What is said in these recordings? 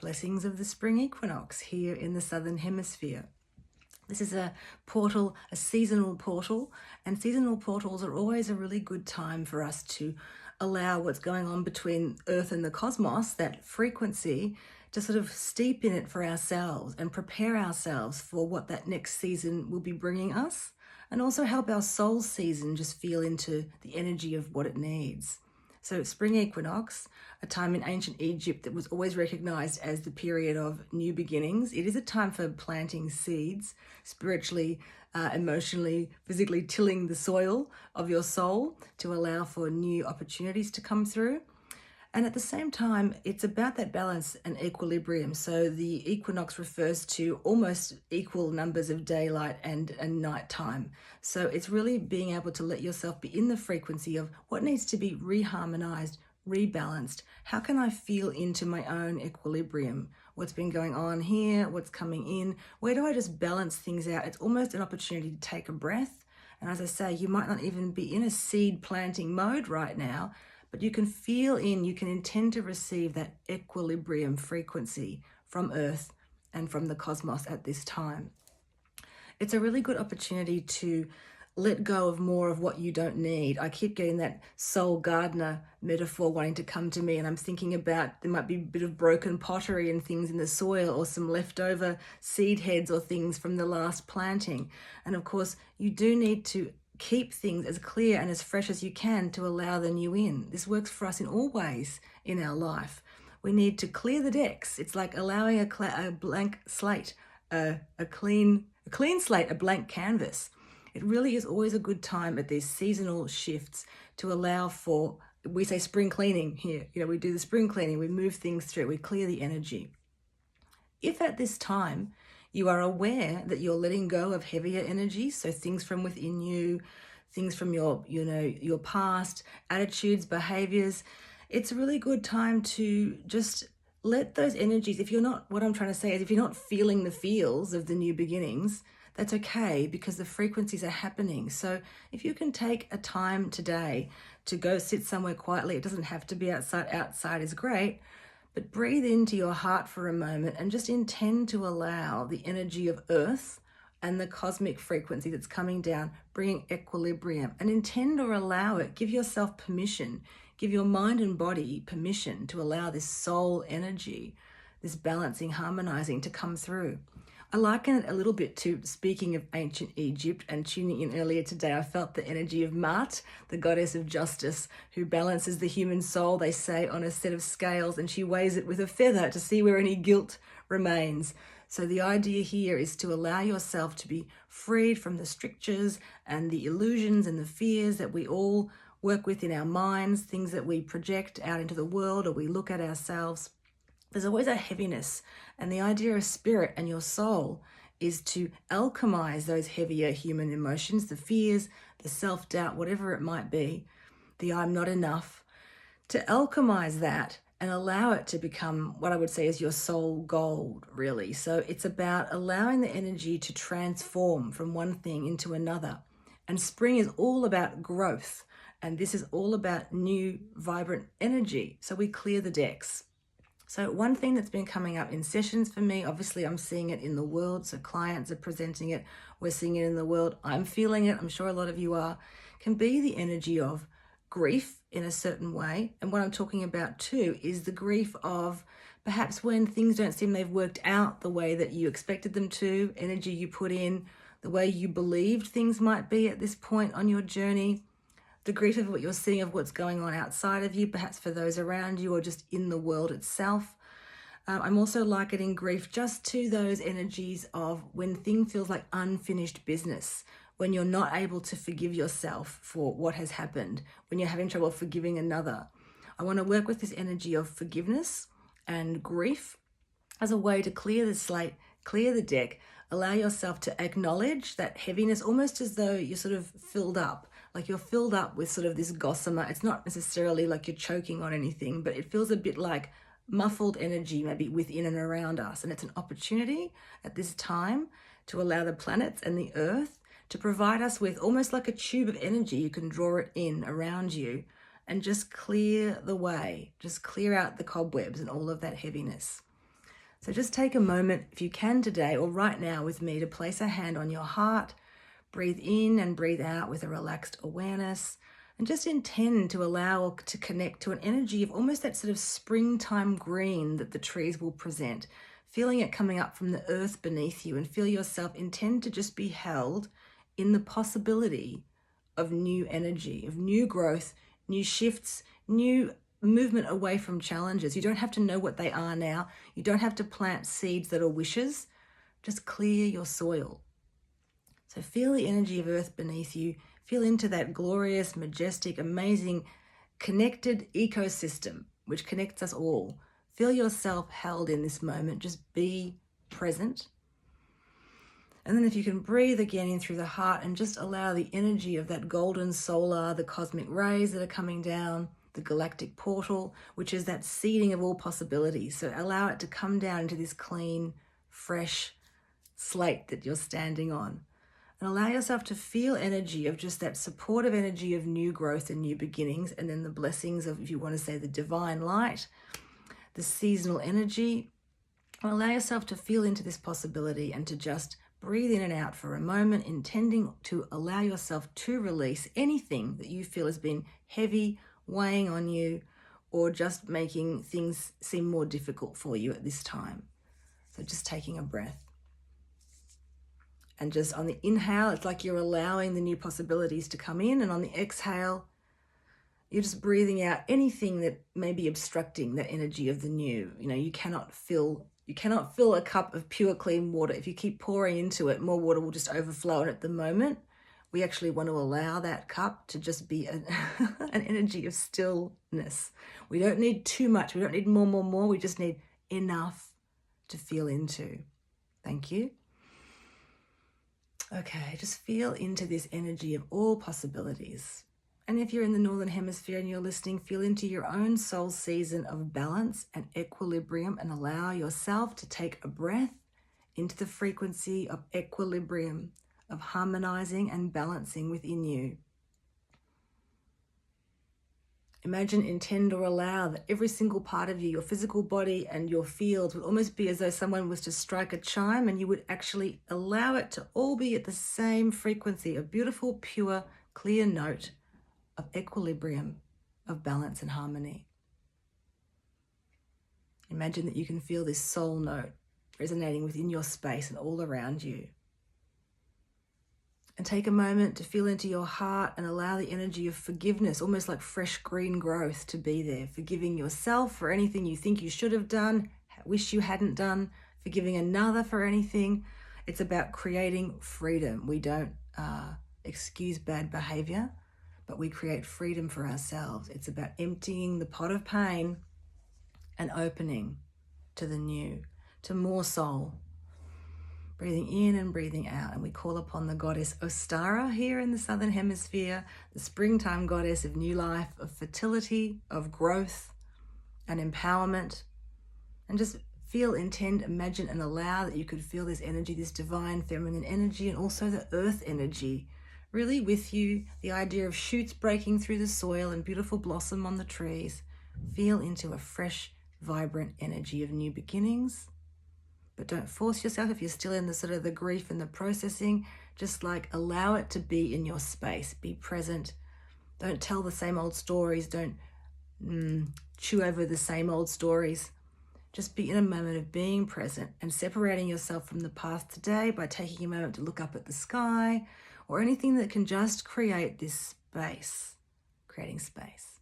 Blessings of the spring equinox here in the southern hemisphere. This is a portal, a seasonal portal, and seasonal portals are always a really good time for us to allow what's going on between Earth and the cosmos, that frequency, to sort of steep in it for ourselves and prepare ourselves for what that next season will be bringing us, and also help our soul season just feel into the energy of what it needs. So spring equinox, a time in ancient Egypt that was always recognized as the period of new beginnings. It is a time for planting seeds, spiritually, emotionally, physically tilling the soil of your soul to allow for new opportunities to come through. And at the same time, it's about that balance and equilibrium. So the equinox refers to almost equal numbers of daylight and nighttime. So it's really being able to let yourself be in the frequency of what needs to be reharmonized, rebalanced. How can I feel into my own equilibrium? What's been going on here? What's coming in? Where do I just balance things out? It's almost an opportunity to take a breath. And as I say, you might not even be in a seed planting mode right now, but you can feel in, you can intend to receive that equilibrium frequency from Earth and from the cosmos at this time. It's a really good opportunity to let go of more of what you don't need. I keep getting that soul gardener metaphor wanting to come to me, and I'm thinking about there might be a bit of broken pottery and things in the soil, or some leftover seed heads or things from the last planting. And of course, you do need to keep things as clear and as fresh as you can to allow the new in. This works for us in all ways in our life. We need to clear the decks. It's like allowing a blank slate, a clean slate, a blank canvas. It really is always a good time at these seasonal shifts to allow for, we say spring cleaning here. We do the spring cleaning, we move things through, we clear the energy. If at this time you are aware that you're letting go of heavier energies, so things from within you, things from your past, attitudes, behaviors, it's a really good time to just let those energies, if you're not feeling the feels of the new beginnings, that's okay, because the frequencies are happening. So if you can take a time today to go sit somewhere quietly, it doesn't have to be outside. Outside is great, but breathe into your heart for a moment and just intend to allow the energy of Earth and the cosmic frequency that's coming down, bringing equilibrium, and intend or allow it. Give yourself permission, give your mind and body permission to allow this soul energy, this balancing, harmonizing to come through. I liken it a little bit to, speaking of ancient Egypt and tuning in earlier today, I felt the energy of Maat, the goddess of justice, who balances the human soul, they say, on a set of scales, and she weighs it with a feather to see where any guilt remains. So the idea here is to allow yourself to be freed from the strictures and the illusions and the fears that we all work with in our minds, things that we project out into the world or we look at ourselves. There's always a heaviness, and the idea of spirit and your soul is to alchemize those heavier human emotions, the fears, the self-doubt, whatever it might be, the I'm not enough, to alchemize that and allow it to become what I would say is your soul gold, really. So it's about allowing the energy to transform from one thing into another. And spring is all about growth, and this is all about new, vibrant energy. So we clear the decks. So one thing that's been coming up in sessions for me, obviously I'm seeing it in the world, so clients are presenting it, we're seeing it in the world, I'm feeling it, I'm sure a lot of you are, can be the energy of grief in a certain way. And what I'm talking about too is the grief of perhaps when things don't seem they've worked out the way that you expected them to, energy you put in, the way you believed things might be at this point on your journey, the grief of what you're seeing of what's going on outside of you, perhaps for those around you or just in the world itself. I'm also likening grief just to those energies of when things feels like unfinished business, when you're not able to forgive yourself for what has happened, when you're having trouble forgiving another. I want to work with this energy of forgiveness and grief as a way to clear the slate, clear the deck, allow yourself to acknowledge that heaviness, almost as though you're sort of filled up. Like you're filled up with sort of this gossamer. It's not necessarily like you're choking on anything, but it feels a bit like muffled energy maybe within and around us. And it's an opportunity at this time to allow the planets and the earth to provide us with almost like a tube of energy. You can draw it in around you and just clear the way, just clear out the cobwebs and all of that heaviness. So just take a moment, if you can today or right now with me, to place a hand on your heart, breathe in and breathe out with a relaxed awareness, and just intend to allow to connect to an energy of almost that sort of springtime green that the trees will present, feeling it coming up from the earth beneath you, and feel yourself intend to just be held in the possibility of new energy, of new growth, new shifts, new movement away from challenges. You don't have to know what they are now. You don't have to plant seeds that are wishes. Just clear your soil. So feel the energy of earth beneath you. Feel into that glorious, majestic, amazing, connected ecosystem which connects us all. Feel yourself held in this moment. Just be present. And then if you can breathe again in through the heart and just allow the energy of that golden solar, the cosmic rays that are coming down, the galactic portal, which is that seeding of all possibilities. So allow it to come down into this clean, fresh slate that you're standing on. And allow yourself to feel energy of just that supportive energy of new growth and new beginnings, and then the blessings of, if you want to say, the divine light, the seasonal energy. And allow yourself to feel into this possibility and to just breathe in and out for a moment, intending to allow yourself to release anything that you feel has been heavy, weighing on you, or just making things seem more difficult for you at this time. So just taking a breath. And just on the inhale, it's like you're allowing the new possibilities to come in. And on the exhale, you're just breathing out anything that may be obstructing that energy of the new. You know, you cannot fill a cup of pure, clean water. If you keep pouring into it, more water will just overflow. And at the moment, we actually want to allow that cup to just be an energy of stillness. We don't need too much. We don't need more. We just need enough to feel into. Thank you. Okay, just feel into this energy of all possibilities. And if you're in the Northern Hemisphere and you're listening, feel into your own soul season of balance and equilibrium, and allow yourself to take a breath into the frequency of equilibrium, of harmonizing and balancing within you. Imagine, intend, or allow that every single part of you, your physical body and your fields, would almost be as though someone was to strike a chime, and you would actually allow it to all be at the same frequency, a beautiful, pure, clear note of equilibrium, of balance and harmony. Imagine that you can feel this soul note resonating within your space and all around you. And take a moment to feel into your heart and allow the energy of forgiveness, almost like fresh green growth, to be there. Forgiving yourself for anything you think you should have done, wish you hadn't done, forgiving another for anything. It's about creating freedom. We don't excuse bad behavior, but we create freedom for ourselves. It's about emptying the pot of pain and opening to the new, to more soul. Breathing in and breathing out. And we call upon the goddess Ostara here in the Southern Hemisphere, the springtime goddess of new life, of fertility, of growth and empowerment. And just feel, intend, imagine, and allow that you could feel this energy, this divine feminine energy, and also the earth energy really with you. The idea of shoots breaking through the soil and beautiful blossom on the trees. Feel into a fresh, vibrant energy of new beginnings. But don't force yourself if you're still in the sort of the grief and the processing. Just like allow it to be in your space. Be present. Don't tell the same old stories. Don't chew over the same old stories. Just be in a moment of being present and separating yourself from the past today by taking a moment to look up at the sky or anything that can just create this space, creating space.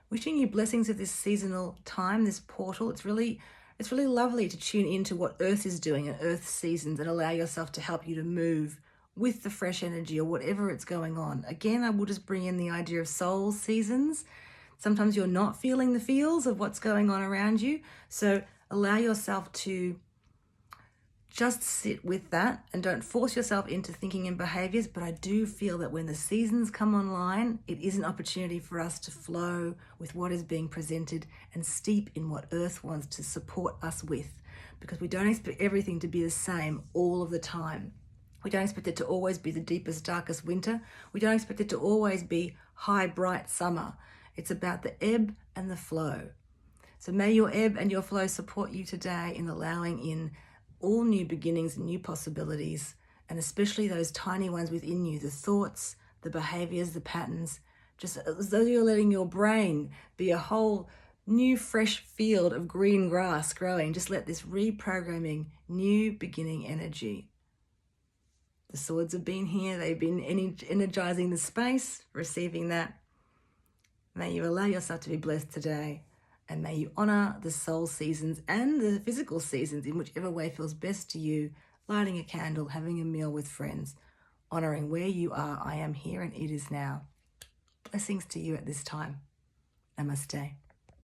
Wishing you blessings of this seasonal time, this portal. It's really lovely to tune into what Earth is doing and Earth's seasons and allow yourself to help you to move with the fresh energy or whatever it's going on. Again, I will just bring in the idea of soul seasons. Sometimes you're not feeling the feels of what's going on around you. So allow yourself to just sit with that and don't force yourself into thinking and behaviors. But I do feel that when the seasons come online, it is an opportunity for us to flow with what is being presented and steep in what Earth wants to support us with, because we don't expect everything to be the same all of the time. We don't expect it to always be the deepest, darkest winter. We don't expect it to always be high, bright summer. It's about the ebb and the flow. So may your ebb and your flow support you today in allowing in all new beginnings and new possibilities, and especially those tiny ones within you, the thoughts, the behaviors, the patterns, just as though you're letting your brain be a whole new fresh field of green grass growing. Just let this reprogramming, new beginning energy. The swords have been here. They've been energizing the space, receiving that. May you allow yourself to be blessed today, and may you honor the soul seasons and the physical seasons in whichever way feels best to you, lighting a candle, having a meal with friends, honoring where you are. I am here and it is now. Blessings to you at this time. Namaste.